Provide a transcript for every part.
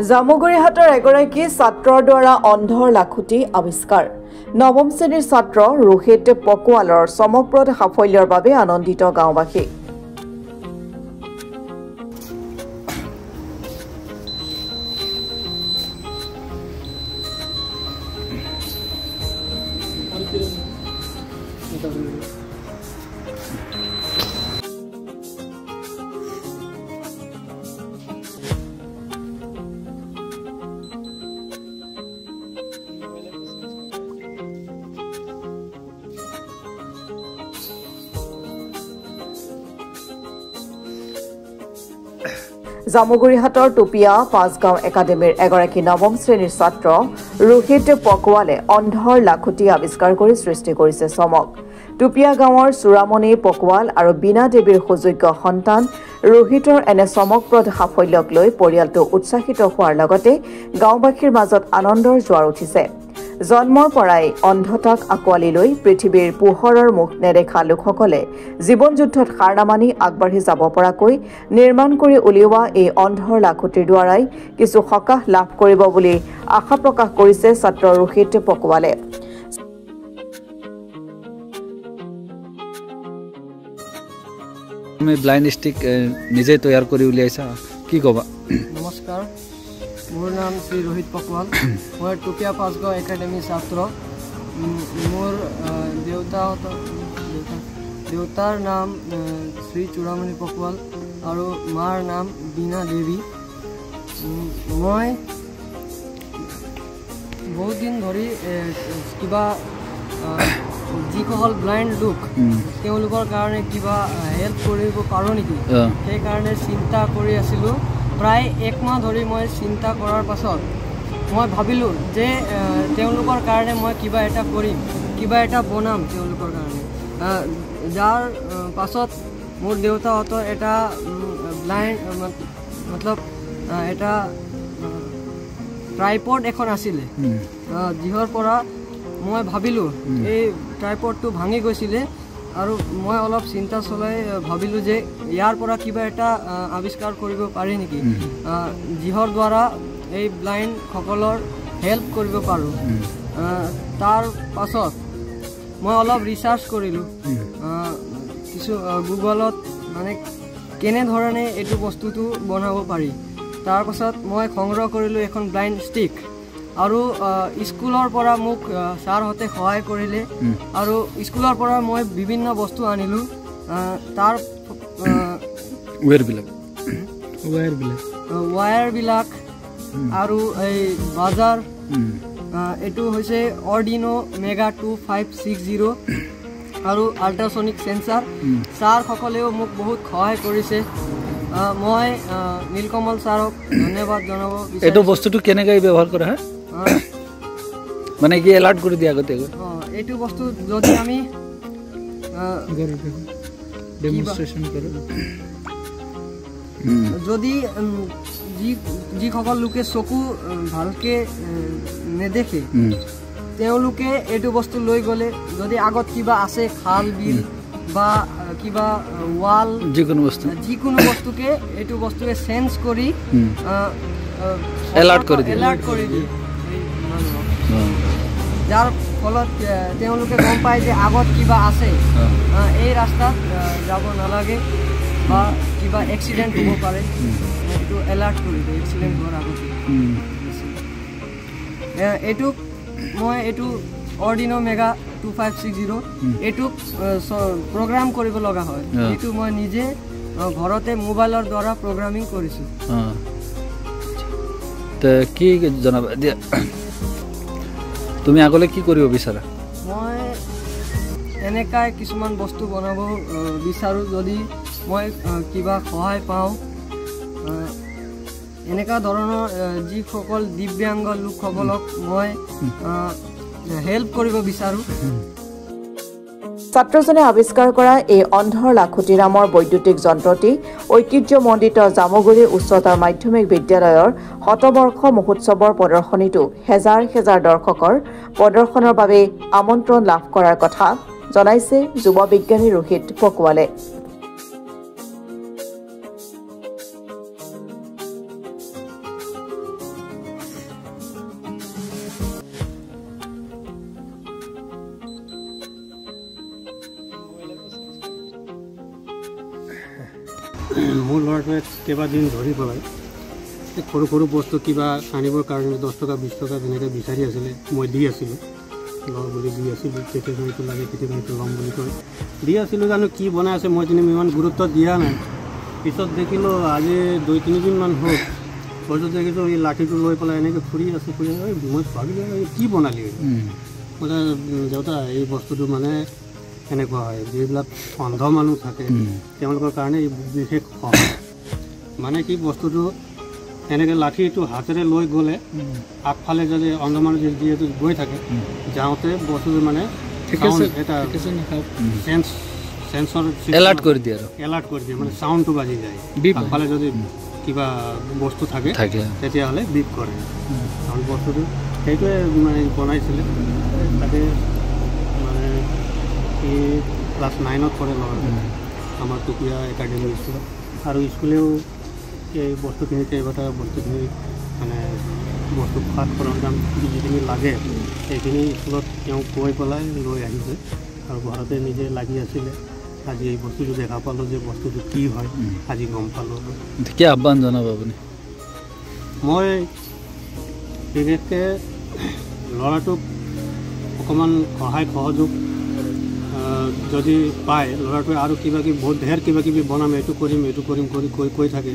জামুগুৰিহাটৰ এগৰাকী ছাত্ৰৰ দ্বাৰা অন্ধৰ লাখুটি আৱিষ্কাৰ। নৱম শ্ৰেণীৰ ছাত্ৰ ৰোহিত পকোৱালৰ চমকপ্ৰদ সাফল্যৰ বাবে আনন্দিত গাঁওবাসী। জামুগুৰিহাটৰ টুপিয়া পাঁচগাঁও একাডেমীৰ এগৰাকী নৱম শ্ৰেণীৰ ছাত্ৰ ৰোহিত পকোৱালে অন্ধৰ লাখুটি আৱিষ্কাৰ কৰি সৃষ্টি কৰিছে চমক। টুপিয়া গাঁৱৰ চূড়ামণি পকোৱাল আৰু বীণা দেৱীৰ সুযোগ্য সন্তান ৰোহিতৰ এনে চমকপ্ৰদ সাফল্যক লৈ পৰিয়ালটো উৎসাহিত হোৱাৰ লগতে গাঁওবাসীৰ মাজত আনন্দৰ জোৱাৰ উঠিছে। জন্মৰ পৰাই অন্ধতাক আঁকোৱালি লৈ পৃথিৱীৰ পোহৰৰ মুখ নেদেখা লোকসকলে জীৱন যুদ্ধত হাৰ নামানি আগবাঢ়ি যাব পৰাকৈ নিৰ্মাণ কৰি উলিওৱা এই অন্ধৰ লাখুটিৰ দ্বাৰাই কিছু সকাহ লাভ কৰিব বুলি আশা প্ৰকাশ কৰিছে ছাত্ৰ ৰোহিত পকোৱালে। তুমি ব্লাইণ্ড ষ্টিক নিজে তৈয়াৰ কৰি উলিয়াইছা, কি ক'বা? নমস্কাৰ, মোৰ নাম শ্ৰী ৰোহিত পকোৱাল। মই টুপিয়া পাঁচগাঁও একাডেমীৰ ছাত্ৰ। মোৰ দেউতাৰ নাম শ্ৰী চূড়ামণি পকোৱাল আৰু মাৰ নাম বীণা দেৱী। মই বহুত দিন ধৰি কিবা যিসকল ব্লাইণ্ড লোক তেওঁলোকৰ কাৰণে কিবা হেল্প কৰিব পাৰোঁ নেকি, সেইকাৰণে চিন্তা কৰি আছিলোঁ। প্ৰায় এক মাহ ধৰি মই চিন্তা কৰাৰ পাছত মই ভাবিলোঁ যে তেওঁলোকৰ কাৰণে মই কিবা এটা কৰিম, কিবা এটা বনাম তেওঁলোকৰ কাৰণে। যাৰ পাছত মোৰ দেউতাহঁতৰ এটা ব্লাইণ্ড মতলব এটা ট্ৰাইপড এখন আছিলে, যিহৰ পৰা মই ভাবিলোঁ এই ট্ৰাইপডটো ভাঙি গৈছিলে আৰু মই অলপ চিন্তা চলাই ভাবিলোঁ যে ইয়াৰ পৰা কিবা এটা আৱিষ্কাৰ কৰিব পাৰি নেকি, যিহৰ দ্বাৰা এই ব্লাইণ্ডসকলৰ হেল্প কৰিব পাৰোঁ। তাৰ পাছত মই অলপ ৰিচাৰ্চ কৰিলোঁ কিছু গুগলত, মানে কেনেধৰণে এইটো বস্তুটো বনাব পাৰি। তাৰপাছত মই সংগ্ৰহ কৰিলোঁ এখন ব্লাইণ্ড ষ্টিক আৰু স্কুলৰ পৰা মোক ছাৰহঁতে সহায় কৰিলে আৰু স্কুলৰ পৰা মই বিভিন্ন বস্তু আনিলোঁ। তাৰ ৱায়াৰবিলাক আৰু এই বাজাৰ, এইটো হৈছে অৰ্ডিনো মেগা 2560 আৰু আল্ট্ৰাছনিক সেন্সাৰ। ছাৰসকলেও মোক বহুত সহায় কৰিছে। মই নীলকমল ছাৰক ধন্যবাদ জনাব বিচাৰিছোঁ। এইটো বস্তুটো কেনেকৈ ব্যৱহাৰ কৰা হয়, মানে কি এলাৰ্ট কৰি দিয়া আগতীয়াকৈ? এইটো বস্তু যদি আমি যদি যিসকল লোকে চকু ভালকে নেদেখে তেওঁলোকে এইটো বস্তু লৈ গ'লে, যদি আগত কিবা আছে খাল বিল বা কিবা ৱাল, যিকোনো বস্তুকে এইটো বস্তুকে চেঞ্জ কৰি এলাৰ্ট কৰি দিয়ে, যাৰ ফলত তেওঁলোকে গম পায় যে আগত কিবা আছে, এই ৰাস্তাত যাব নালাগে বা কিবা এক্সিডেণ্ট হ'ব পাৰে, এইটো এলাৰ্ট কৰি দিয়ে এক্সিডেণ্ট হোৱাৰ আগতে। এইটো অৰ্ডিনো মেগা 2560 এইটোক প্ৰগ্ৰাম কৰিব লগা হয়। এইটো মই নিজে ঘৰতে মোবাইলৰ দ্বাৰা প্ৰগ্ৰামিং কৰিছোঁ। কি জনাবা দিয়া, তুমি আগলৈ কি কৰিব বিচাৰা? মই এনেকাই কিছুমান বস্তু বনাব বিচাৰোঁ। যদি মই কিবা সহায় পাওঁ, এনেকুৱা ধৰণৰ যিসকল দিব্যাংগ লোকসকলক মই হেল্প কৰিব বিচাৰোঁ। ছাত্ৰজনে আৱিষ্কাৰ কৰা এই অন্ধৰ লাখুটি নামৰ বৈদ্যুতিক যন্ত্ৰটি ঐতিহ্যমণ্ডিত জামুগুৰি উচ্চতৰ মাধ্যমিক বিদ্যালয়ৰ শতবৰ্ষ মহোৎসৱৰ প্ৰদৰ্শনীটো হেজাৰ হেজাৰ দৰ্শকৰ প্ৰদৰ্শনৰ বাবে আমন্ত্ৰণ লাভ কৰাৰ কথা জনাইছে যুৱ বিজ্ঞানী ৰোহিত পকোৱালে। মোৰ ল'ৰাটোৱে কেইবাদিন ধৰি পেলাই সৰু সৰু বস্তু কিবা আনিবৰ কাৰণে 10 টকা 20 টকা যেনেকৈ বিচাৰি আছিলে মই দি আছিলোঁ লওঁ বুলি দি আছিলোঁ কেতিয়াবা এইটো লাগে কেতিয়াবা এইটো ল'ম বুলি কৈ দি আছিলোঁ জানো কি বনাই আছে মই তেনেকৈ ইমান গুৰুত্ব দিয়া নাই পিছত দেখিলোঁ আজি 2-3 দিনমান হ'ল পিছত দেখিছোঁ এই লাঠিটো লৈ পেলাই এনেকৈ ফুৰি আছে মই ভাবিলোঁ কি বনালি মানে দেউতা এই বস্তুটো মানে এনেকুৱা হয় যিবিলাক অন্ধ মানুহ থাকে তেওঁলোকৰ কাৰণে এই বিশেষ সহায় মানে কি বস্তুটো এনেকৈ লাঠিটো হাতেৰে লৈ গ'লে আগফালে যদি অন্ধ মানুহ যিহেতু গৈ থাকে যাওঁতে বস্তুটো মানে এটা সেন্সৰ এলাৰ্ট কৰি দিয়ে মানে চাউণ্ডটো বাজি যায় আগফালে যদি কিবা বস্তু থাকে তেতিয়াহ'লে বিপ কৰে কাৰণ বস্তুটো সেইটোৱে মানে বনাইছিলে তাকে মানে এই ক্লাছ 9ত পঢ়ে ল'ৰাটো আমাৰ টুপিয়া একাডেমি স্কুলত আৰু স্কুলেও এই বস্তুখিনি কেইবাটা বস্তুখিনি মানে বস্তু খাত সৰঞ্জাম যিখিনি লাগে সেইখিনি স্কুলত তেওঁ কৈ পেলাই লৈ আহিছে আৰু ঘৰতে নিজে লাগি আছিলে আজি এই বস্তুটো দেখা পালোঁ যে বস্তুটো কি হয় আজি গম পালোঁ কি আহ্বান জনাব আপুনি মই বিশেষকৈ ল'ৰাটোক অকণমান সহায় সহযোগ যদি পায় ল'ৰাটোৱে আৰু বহুত ঢেৰ কিবা কিবি বনাম এইটো কৰিম কৈ থাকে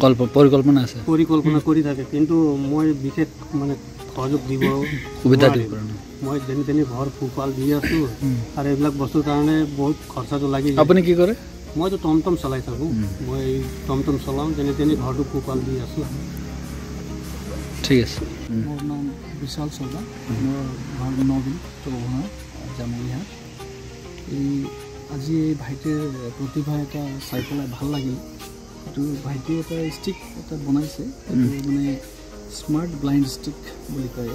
পৰিকল্পনা কৰি থাকে কিন্তু মই বিশেষ মানে সহযোগ দিব সুবিধা দিব মই যেনে ঘৰ পোহপাল দি আছোঁ আৰু এইবিলাক বস্তুৰ কাৰণে বহুত খৰচাটো লাগি যায় আপুনি কি কৰে মইতো টমটম চলাই থাকোঁ মই টমটম চলাওঁ যেনে ঘৰটো পোহপাল দি আছোঁ ঠিক আছে মোৰ নাম বিশাল শৰ্মা মোৰ ঘৰ নবীন জামুৰিহাট এই আজি এই ভাইটিৰ প্ৰতিভা এটা চাই পেলাই ভাল লাগিল এইটো ভাইটিয়ে এটা ষ্টিক এটা বনাইছে এইটো মানে স্মাৰ্ট ব্লাইণ্ড ষ্টিক বুলি কয়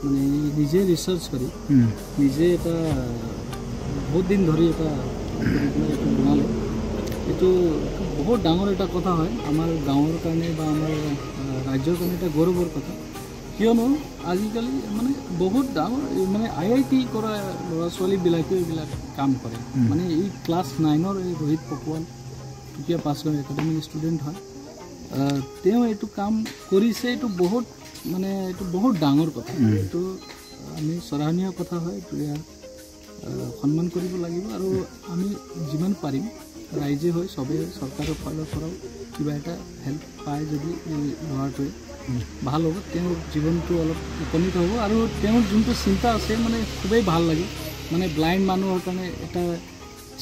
মানে নিজে ৰিচাৰ্চ কৰি নিজে এটা বহুত দিন ধৰি এটা এইটো বনালে এইটো বহুত ডাঙৰ এটা কথা হয় আমাৰ গাঁৱৰ কাৰণে বা আমাৰ ৰাজ্যৰ কাৰণে এটা গৌৰৱৰ কথা কিয়নো আজিকালি মানে বহুত ডাঙৰ মানে IIT কৰা ল'ৰা ছোৱালীবিলাকেও এইবিলাক কাম কৰে মানে এই ক্লাছ 9ৰ এই ৰোহিত পকোৱাল টুপিয়া পাছগাঁও একাডেমিক ষ্টুডেণ্ট হয় তেওঁ এইটো কাম কৰিছে এইটো বহুত ডাঙৰ কথা এইটো আমি সৰাহনীয় কথা হয় এইটো ইয়াৰ সন্মান কৰিব লাগিব আৰু আমি যিমান পাৰিম ৰাইজে হৈ চবেই চৰকাৰৰ ফালৰ পৰাও কিবা এটা হেল্প পায় যদি এই ল'ৰাটোৱে ভাল হ'ব তেওঁৰ জীৱনটো অলপ উপনীত হ'ব আৰু তেওঁৰ যোনটো চিন্তা আছে মানে খুবেই ভাল লাগে মানে ব্লাইণ্ড মানুহৰ কাৰণে এটা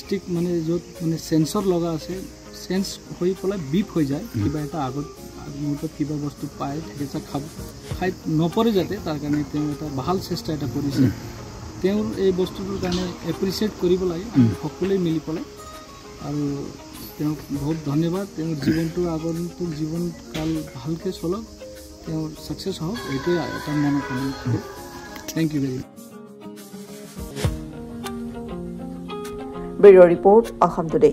ষ্টিক মানে য'ত মানে সেন্সৰ লগা আছে সেন্স হৈ পেলাই বিপ হৈ যায় কিবা এটা আগত মুহূৰ্তত কিবা বস্তু পায় ঠেকেচা খাই নপৰে যাতে তাৰ কাৰণে তেওঁ এটা ভাল চেষ্টা এটা কৰিছে তেওঁৰ এই বস্তুটোৰ কাৰণে এপ্ৰিচিয়েট কৰিব লাগে আমি সকলোৱে মিলি পেলাই আৰু তেওঁক বহুত ধন্যবাদ তেওঁৰ জীৱনটো আগন্তুক জীৱনকাল ভালকৈ চলক তেওঁৰ ছাকচেছ হওক এইটোৱে এটা মনোকামনা কৰোঁ thank you very much bureau' report Assam today.